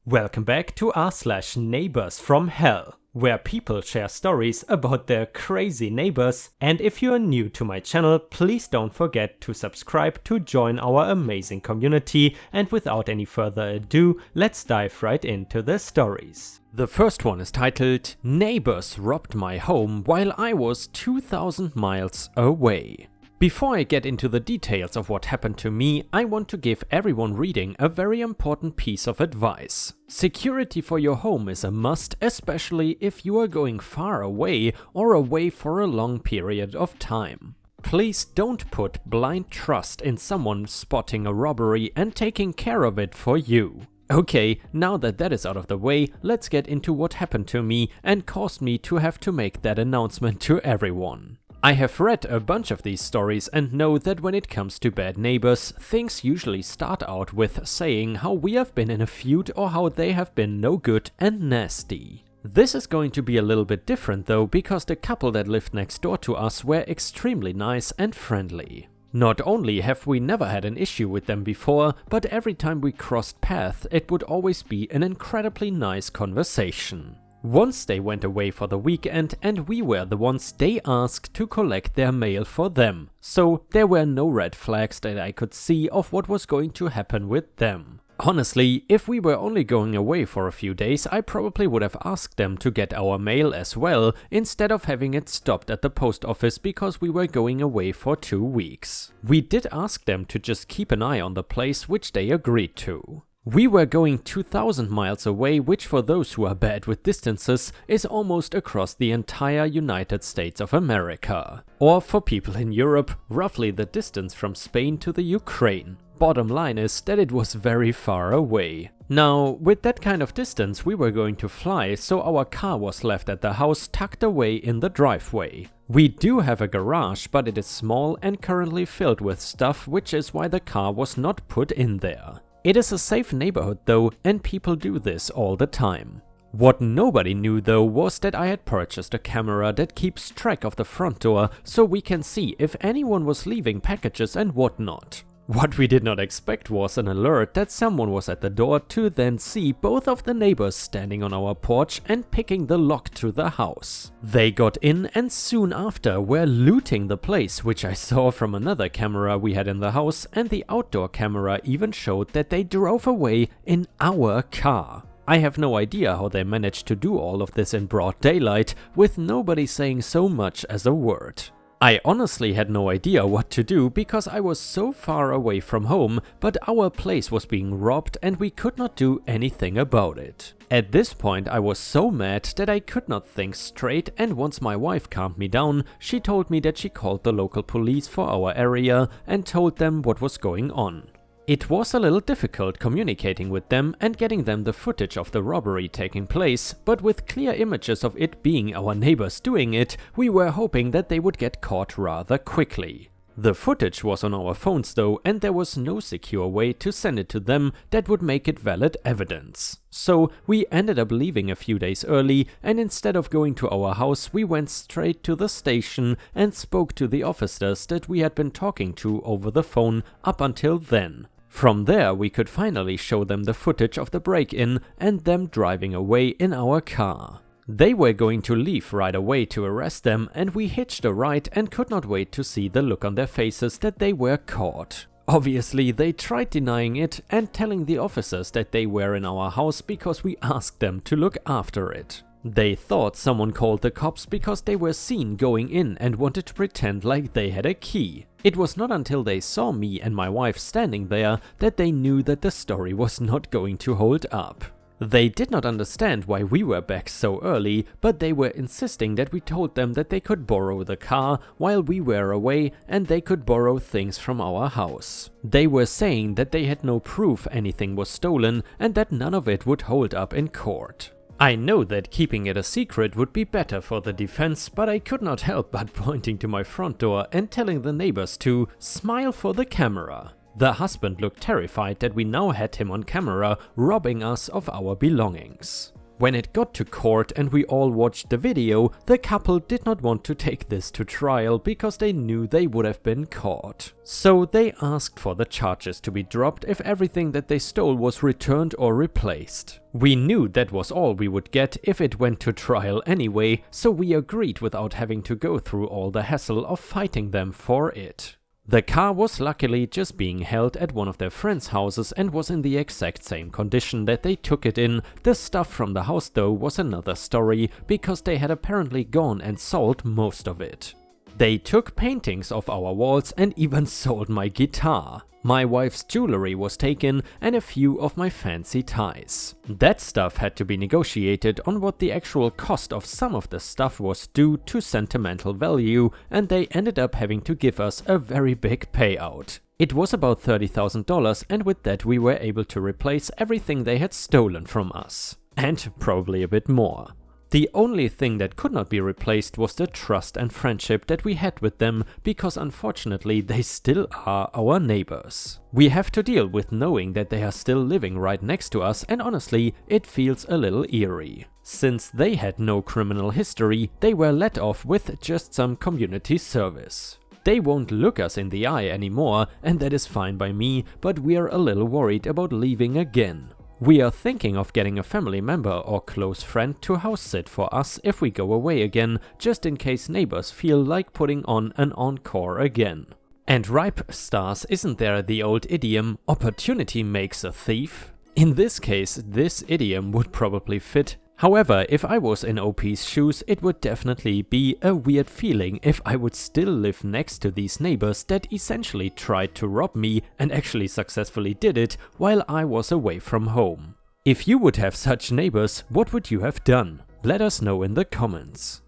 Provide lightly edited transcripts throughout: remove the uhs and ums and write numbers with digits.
Welcome back to r/neighbors from hell, where people share stories about their crazy neighbors. And if you are new to my channel, please don't forget to subscribe to join our amazing community. And without any further ado, let's dive right into the stories. The first one is titled "Neighbors Robbed My Home While I Was 2,000 Miles Away." Before I get into the details of what happened to me, I want to give everyone reading a very important piece of advice. Security for your home is a must, especially if you are going far away or away for a long period of time. Please don't put blind trust in someone spotting a robbery and taking care of it for you. Okay, now that that is out of the way, let's get into what happened to me and caused me to have to make that announcement to everyone. I have read a bunch of these stories and know that when it comes to bad neighbors, things usually start out with saying how we have been in a feud or how they have been no good and nasty. This is going to be a little bit different though, because the couple that lived next door to us were extremely nice and friendly. Not only have we never had an issue with them before, but every time we crossed paths it would always be an incredibly nice conversation. Once they went away for the weekend and we were the ones they asked to collect their mail for them, so there were no red flags that I could see of what was going to happen with them. Honestly, if we were only going away for a few days, I probably would have asked them to get our mail as well, instead of having it stopped at the post office because we were going away for 2 weeks. We did ask them to just keep an eye on the place, which they agreed to. We were going 2,000 miles away, which for those who are bad with distances is almost across the entire United States of America. Or for people in Europe, roughly the distance from Spain to the Ukraine. Bottom line is that it was very far away. Now, with that kind of distance we were going to fly, so our car was left at the house tucked away in the driveway. We do have a garage, but it is small and currently filled with stuff, which is why the car was not put in there. It is a safe neighborhood though, and people do this all the time. What nobody knew though was that I had purchased a camera that keeps track of the front door, so we can see if anyone was leaving packages and whatnot. What we did not expect was an alert that someone was at the door, to then see both of the neighbors standing on our porch and picking the lock to the house. They got in and soon after were looting the place, which I saw from another camera we had in the house, and the outdoor camera even showed that they drove away in our car. I have no idea how they managed to do all of this in broad daylight with nobody saying so much as a word. I honestly had no idea what to do because I was so far away from home, but our place was being robbed and we could not do anything about it. At this point I was so mad that I could not think straight, and once my wife calmed me down, she told me that she called the local police for our area and told them what was going on. It was a little difficult communicating with them and getting them the footage of the robbery taking place, but with clear images of it being our neighbors doing it, we were hoping that they would get caught rather quickly. The footage was on our phones though, and there was no secure way to send it to them that would make it valid evidence. So we ended up leaving a few days early, and instead of going to our house we went straight to the station and spoke to the officers that we had been talking to over the phone up until then. From there we could finally show them the footage of the break-in and them driving away in our car. They were going to leave right away to arrest them, and we hitched a ride and could not wait to see the look on their faces that they were caught. Obviously they tried denying it and telling the officers that they were in our house because we asked them to look after it. They thought someone called the cops because they were seen going in and wanted to pretend like they had a key. It was not until they saw me and my wife standing there that they knew that the story was not going to hold up. They did not understand why we were back so early, but they were insisting that we told them that they could borrow the car while we were away and they could borrow things from our house. They were saying that they had no proof anything was stolen and that none of it would hold up in court. I know that keeping it a secret would be better for the defense, but I could not help but pointing to my front door and telling the neighbors to smile for the camera. The husband looked terrified that we now had him on camera robbing us of our belongings. When it got to court and we all watched the video, the couple did not want to take this to trial because they knew they would have been caught. So they asked for the charges to be dropped if everything that they stole was returned or replaced. We knew that was all we would get if it went to trial anyway, so we agreed without having to go through all the hassle of fighting them for it. The car was luckily just being held at one of their friends' houses and was in the exact same condition that they took it in. The stuff from the house though was another story, because they had apparently gone and sold most of it. They took paintings of our walls and even sold my guitar. My wife's jewelry was taken and a few of my fancy ties. That stuff had to be negotiated on what the actual cost of some of the stuff was due to sentimental value, and they ended up having to give us a very big payout. It was about $30,000, and with that we were able to replace everything they had stolen from us. And probably a bit more. The only thing that could not be replaced was the trust and friendship that we had with them, because unfortunately they still are our neighbors. We have to deal with knowing that they are still living right next to us, and honestly, it feels a little eerie. Since they had no criminal history, they were let off with just some community service. They won't look us in the eye anymore, and that is fine by me, but we're a little worried about leaving again. We are thinking of getting a family member or close friend to house sit for us if we go away again, just in case neighbors feel like putting on an encore again. And ripe stars, isn't there the old idiom, opportunity makes a thief? In this case, this idiom would probably fit. However, if I was in OP's shoes, it would definitely be a weird feeling if I would still live next to these neighbors that essentially tried to rob me and actually successfully did it while I was away from home. If you would have such neighbors, what would you have done? Let us know in the comments.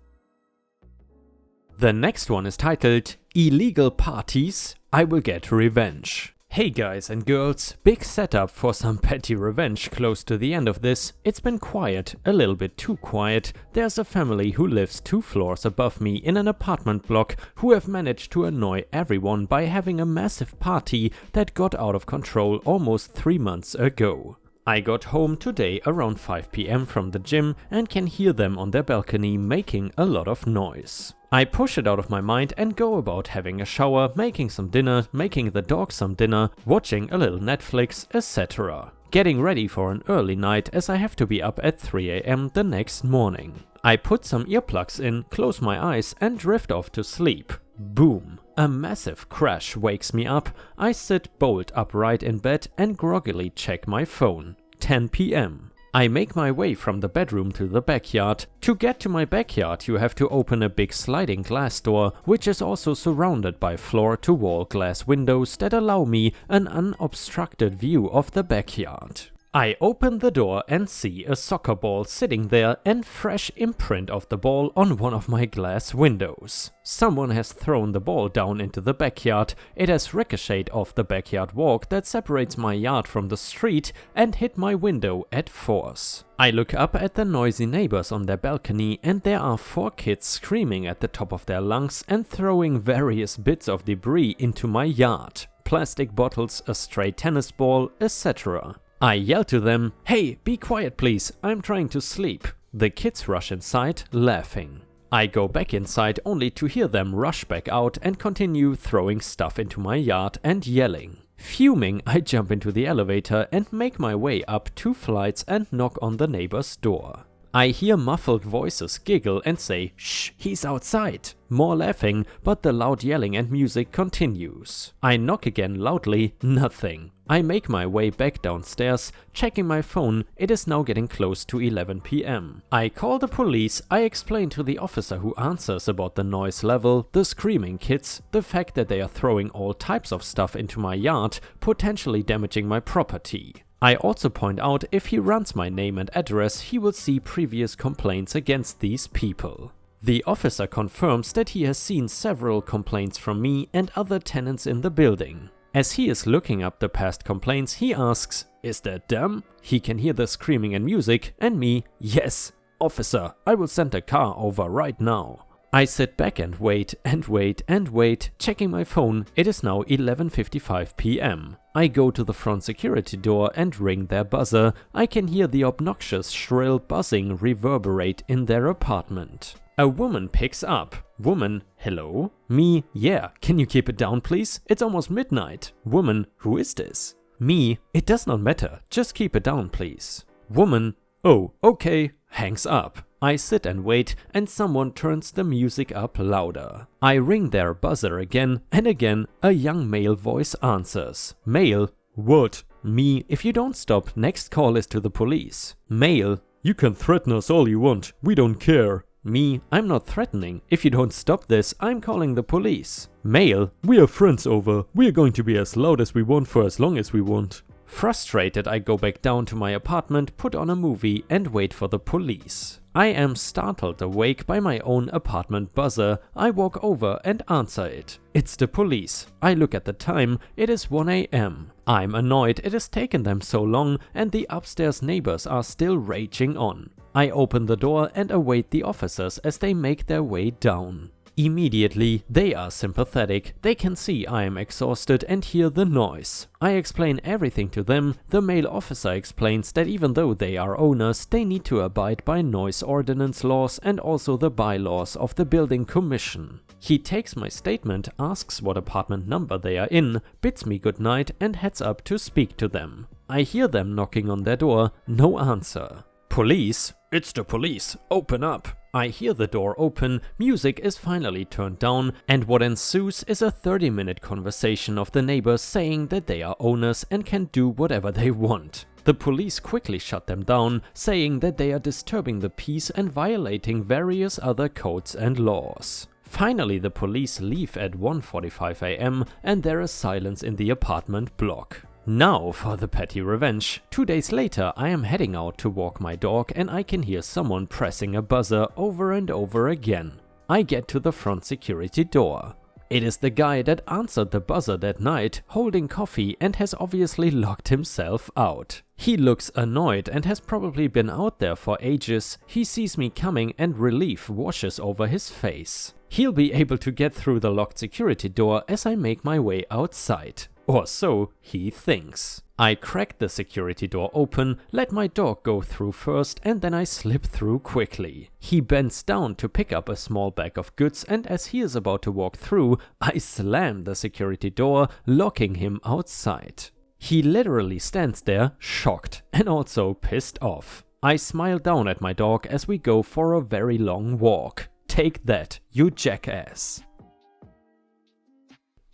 The next one is titled Illegal Parties, I Will Get Revenge. Hey guys and girls, big setup for some petty revenge close to the end of this. It's been quiet, a little bit too quiet. There's a family who lives 2 floors above me in an apartment block who have managed to annoy everyone by having a massive party that got out of control almost 3 months ago. I got home today around 5 PM from the gym and can hear them on their balcony making a lot of noise. I push it out of my mind and go about having a shower, making some dinner, making the dog some dinner, watching a little Netflix, etc. Getting ready for an early night as I have to be up at 3 AM the next morning. I put some earplugs in, close my eyes and drift off to sleep. Boom! A massive crash wakes me up. I sit bolt upright in bed and groggily check my phone. 10 PM. I make my way from the bedroom to the backyard. To get to my backyard, you have to open a big sliding glass door, which is also surrounded by floor-to-wall glass windows that allow me an unobstructed view of the backyard. I open the door and see a soccer ball sitting there and fresh imprint of the ball on one of my glass windows. Someone has thrown the ball down into the backyard. It has ricocheted off the backyard walk that separates my yard from the street and hit my window at force. I look up at the noisy neighbors on their balcony and there are 4 kids screaming at the top of their lungs and throwing various bits of debris into my yard. Plastic bottles, a stray tennis ball, etc. I yell to them, "Hey, be quiet please, I'm trying to sleep." The kids rush inside, laughing. I go back inside only to hear them rush back out and continue throwing stuff into my yard and yelling. Fuming, I jump into the elevator and make my way up 2 flights and knock on the neighbor's door. I hear muffled voices giggle and say, "Shh, he's outside." More laughing, but the loud yelling and music continues. I knock again loudly, nothing. I make my way back downstairs, checking my phone. It is now getting close to 11 PM. I call the police. I explain to the officer who answers about the noise level, the screaming kids, the fact that they are throwing all types of stuff into my yard, potentially damaging my property. I also point out if he runs my name and address, he will see previous complaints against these people. The officer confirms that he has seen several complaints from me and other tenants in the building. As he is looking up the past complaints, he asks, "Is that them?" He can hear the screaming and music, and me, "Yes, officer, I will send a car over right now." I sit back and wait and wait and wait, checking my phone. It is now 11:55 p.m. I go to the front security door and ring their buzzer. I can hear the obnoxious shrill buzzing reverberate in their apartment. A woman picks up. Woman, hello? Me, yeah, can you keep it down please? It's almost midnight. Woman, who is this? Me, it does not matter, just keep it down please. Woman, oh, okay, hangs up. I sit and wait, and someone turns the music up louder. I ring their buzzer again, and again a young male voice answers. Male, what? Me, if you don't stop, next call is to the police. Male, you can threaten us all you want, we don't care. Me, I'm not threatening. If you don't stop this, I'm calling the police. Male, we are friends over. We are going to be as loud as we want for as long as we want. Frustrated, I go back down to my apartment, put on a movie and wait for the police. I am startled awake by my own apartment buzzer. I walk over and answer it. It's the police. I look at the time, it is 1 a.m. I'm annoyed it has taken them so long and the upstairs neighbors are still raging on. I open the door and await the officers as they make their way down. Immediately, they are sympathetic. They can see I am exhausted and hear the noise. I explain everything to them. The male officer explains that even though they are owners, they need to abide by noise ordinance laws and also the bylaws of the building commission. He takes my statement, asks what apartment number they are in, bids me goodnight and heads up to speak to them. I hear them knocking on their door, no answer. Police? It's the police, open up. I hear the door open, music is finally turned down, and what ensues is a 30-minute conversation of the neighbors saying that they are owners and can do whatever they want. The police quickly shut them down, saying that they are disturbing the peace and violating various other codes and laws. Finally, the police leave at 1:45 a.m. and there is silence in the apartment block. Now for the petty revenge. 2 days later, I am heading out to walk my dog and I can hear someone pressing a buzzer over and over again. I get to the front security door. It is the guy that answered the buzzer that night, holding coffee, and has obviously locked himself out. He looks annoyed and has probably been out there for ages. He sees me coming and relief washes over his face. He'll be able to get through the locked security door as I make my way outside. Or so he thinks. I crack the security door open, let my dog go through first, and then I slip through quickly. He bends down to pick up a small bag of goods, and as he is about to walk through, I slam the security door, locking him outside. He literally stands there, shocked and also pissed off. I smile down at my dog as we go for a very long walk. Take that, you jackass.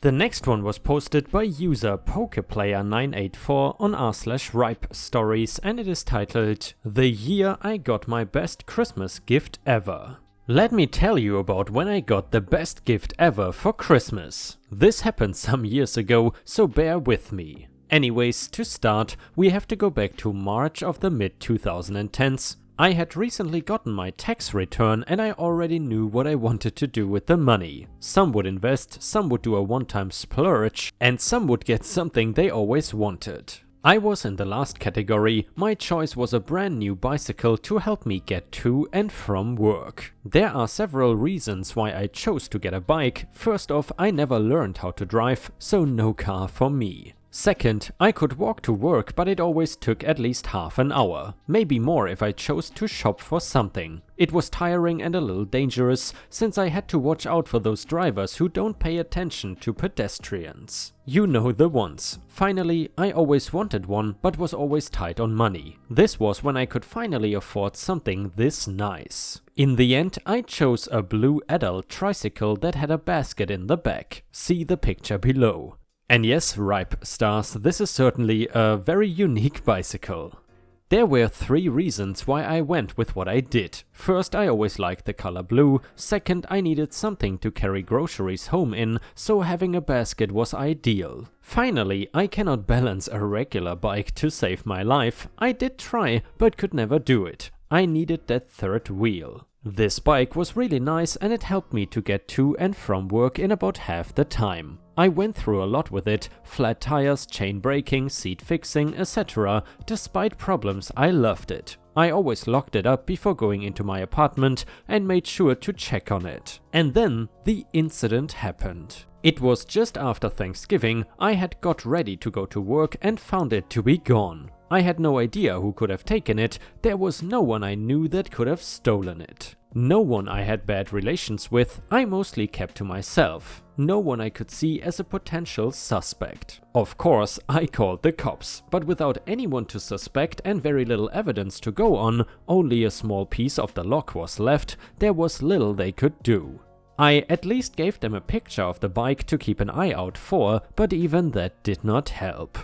The next one was posted by user Pokeplayer984 on r/ripe stories and it is titled The Year I Got My Best Christmas Gift Ever. Let me tell you about when I got the best gift ever for Christmas. This happened some years ago, so bear with me. Anyways, to start, we have to go back to March of the mid-2010s. I had recently gotten my tax return and I already knew what I wanted to do with the money. Some would invest, some would do a one-time splurge, and some would get something they always wanted. I was in the last category. My choice was a brand new bicycle to help me get to and from work. There are several reasons why I chose to get a bike. First off, I never learned how to drive, so no car for me. Second, I could walk to work, but it always took at least half an hour, maybe more if I chose to shop for something. It was tiring and a little dangerous, since I had to watch out for those drivers who don't pay attention to pedestrians. You know the ones. Finally, I always wanted one, but was always tight on money. This was when I could finally afford something this nice. In the end, I chose a blue adult tricycle that had a basket in the back. See the picture below. And yes, ripe stars, this is certainly a very unique bicycle. There were 3 reasons why I went with what I did. First, I always liked the color blue. Second, I needed something to carry groceries home in, so having a basket was ideal. Finally, I cannot balance a regular bike to save my life. I did try, but could never do it. I needed that third wheel. This bike was really nice and it helped me to get to and from work in about half the time. I went through a lot with it, flat tires, chain braking, seat fixing, etc. Despite problems, I loved it. I always locked it up before going into my apartment and made sure to check on it. And then the incident happened. It was just after Thanksgiving. I had got ready to go to work and found it to be gone. I had no idea who could have taken it. There was no one I knew that could have stolen it. No one I had bad relations with. I mostly kept to myself. No one I could see as a potential suspect. Of course, I called the cops, but without anyone to suspect and very little evidence to go on, only a small piece of the lock was left, there was little they could do. I at least gave them a picture of the bike to keep an eye out for, but even that did not help.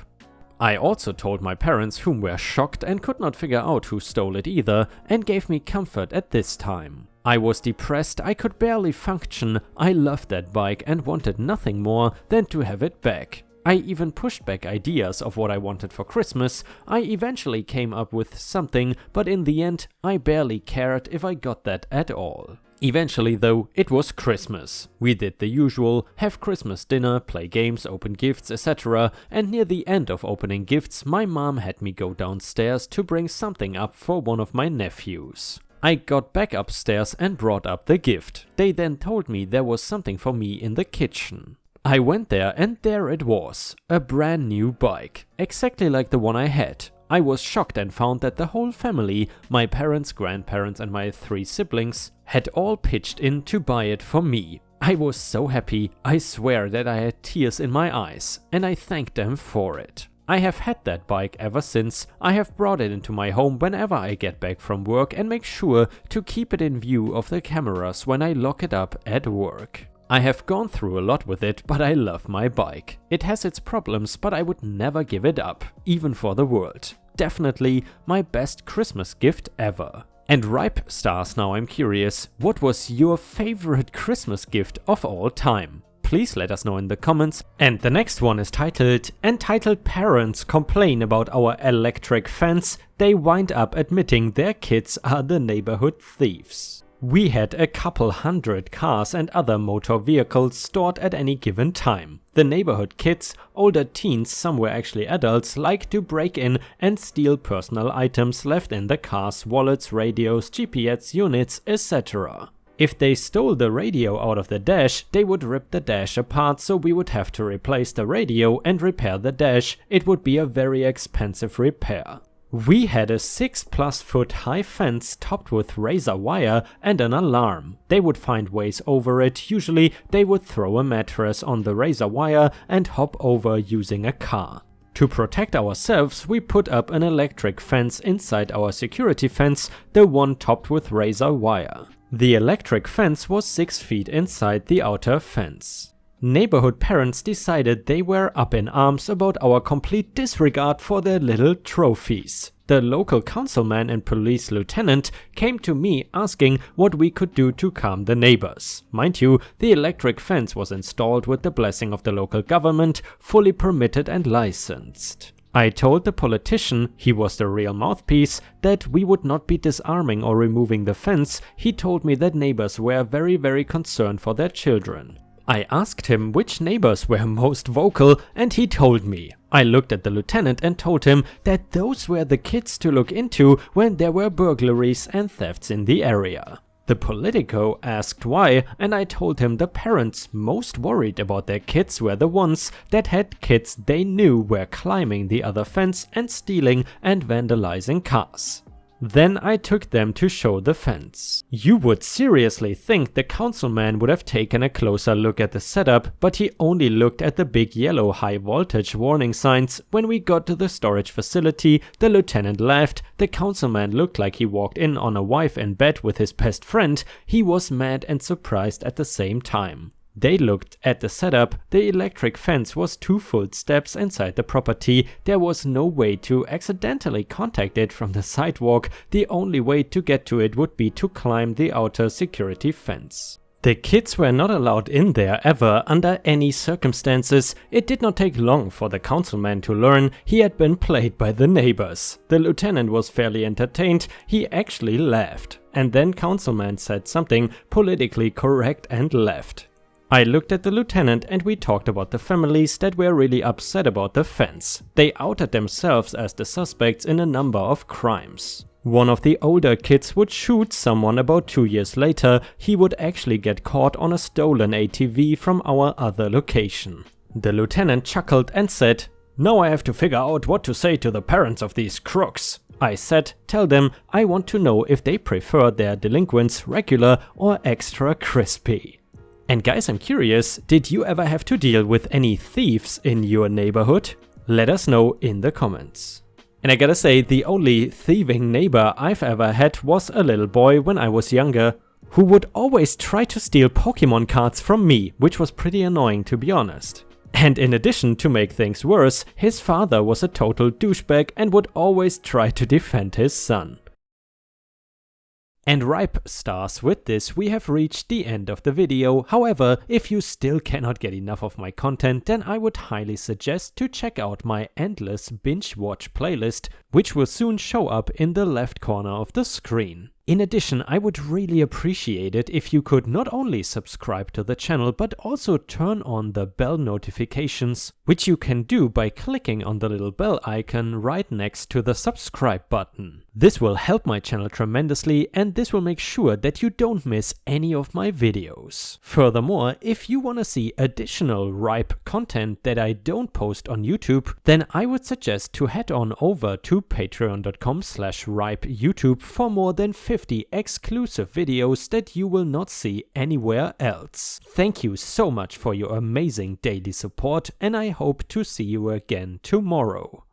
I also told my parents, whom were shocked and could not figure out who stole it either, and gave me comfort at this time. I was depressed, I could barely function, I loved that bike and wanted nothing more than to have it back. I even pushed back ideas of what I wanted for Christmas. I eventually came up with something, but in the end, I barely cared if I got that at all. Eventually though, it was Christmas. We did the usual, have Christmas dinner, play games, open gifts, etc. And near the end of opening gifts, my mom had me go downstairs to bring something up for one of my nephews. I got back upstairs and brought up the gift. They then told me there was something for me in the kitchen. I went there and there it was, a brand new bike, exactly like the one I had. I was shocked and found that the whole family, my parents, grandparents and my 3 siblings, had all pitched in to buy it for me. I was so happy, I swear that I had tears in my eyes, and I thanked them for it. I have had that bike ever since. I have brought it into my home whenever I get back from work and make sure to keep it in view of the cameras when I lock it up at work. I have gone through a lot with it, but I love my bike. It has its problems, but I would never give it up, even for the world. Definitely my best Christmas gift ever. And Ripe Stars, now I'm curious, what was your favorite Christmas gift of all time? Please let us know in the comments. And the next one is titled "Entitled Parents Complain About Our Electric Fence. They Wind Up Admitting Their Kids Are the Neighborhood Thieves." We had a couple hundred cars and other motor vehicles stored at any given time. The neighborhood kids, older teens, some were actually adults, like to break in and steal personal items left in the cars, wallets, radios, GPS units, etc. If they stole the radio out of the dash, they would rip the dash apart, so we would have to replace the radio and repair the dash. It would be a very expensive repair. We had a 6+ foot high fence topped with razor wire and an alarm. They would find ways over it. Usually they would throw a mattress on the razor wire and hop over using a car. To protect ourselves, we put up an electric fence inside our security fence, the one topped with razor wire. The electric fence was 6 feet inside the outer fence. Neighborhood parents decided they were up in arms about our complete disregard for their little trophies. The local councilman and police lieutenant came to me asking what we could do to calm the neighbors. Mind you, the electric fence was installed with the blessing of the local government, fully permitted and licensed. I told the politician, he was the real mouthpiece, that we would not be disarming or removing the fence. He told me that neighbors were very concerned for their children. I asked him which neighbors were most vocal and he told me. I looked at the lieutenant and told him that those were the kids to look into when there were burglaries and thefts in the area. The politico asked why, and I told him the parents most worried about their kids were the ones that had kids they knew were climbing the other fence and stealing and vandalizing cars. Then I took them to show the fence. You would seriously think the councilman would have taken a closer look at the setup, but he only looked at the big yellow high voltage warning signs. When we got to the storage facility, the lieutenant laughed. The councilman looked like he walked in on a wife in bed with his best friend. He was mad and surprised at the same time. They looked at the setup. The electric fence was 2 full steps inside the property. There was no way to accidentally contact it from the sidewalk. The only way to get to it would be to climb the outer security fence. The kids were not allowed in there ever under any circumstances. It did not take long for the councilman to learn he had been played by the neighbors. The lieutenant was fairly entertained. He actually laughed. And then councilman said something politically correct and left. I looked at the lieutenant and we talked about the families that were really upset about the fence. They outed themselves as the suspects in a number of crimes. One of the older kids would shoot someone about 2 years later. He would actually get caught on a stolen ATV from our other location. The lieutenant chuckled and said, "Now I have to figure out what to say to the parents of these crooks." I said, "Tell them I want to know if they prefer their delinquents regular or extra crispy." And guys, I'm curious, did you ever have to deal with any thieves in your neighborhood? Let us know in the comments. And I gotta say, the only thieving neighbor I've ever had was a little boy when I was younger, who would always try to steal Pokemon cards from me, which was pretty annoying to be honest. And in addition, to make things worse, his father was a total douchebag and would always try to defend his son. And ripe stars, with this we have reached the end of the video. However, if you still cannot get enough of my content, then I would highly suggest to check out my endless binge watch playlist, which will soon show up in the left corner of the screen. In addition, I would really appreciate it if you could not only subscribe to the channel, but also turn on the bell notifications, which you can do by clicking on the little bell icon right next to the subscribe button. This will help my channel tremendously, and this will make sure that you don't miss any of my videos. Furthermore, if you want to see additional ripe content that I don't post on YouTube, then I would suggest to head on over to patreon.com/ripeyoutube for more than 50 exclusive videos that you will not see anywhere else. Thank you so much for your amazing daily support, and I hope to see you again tomorrow.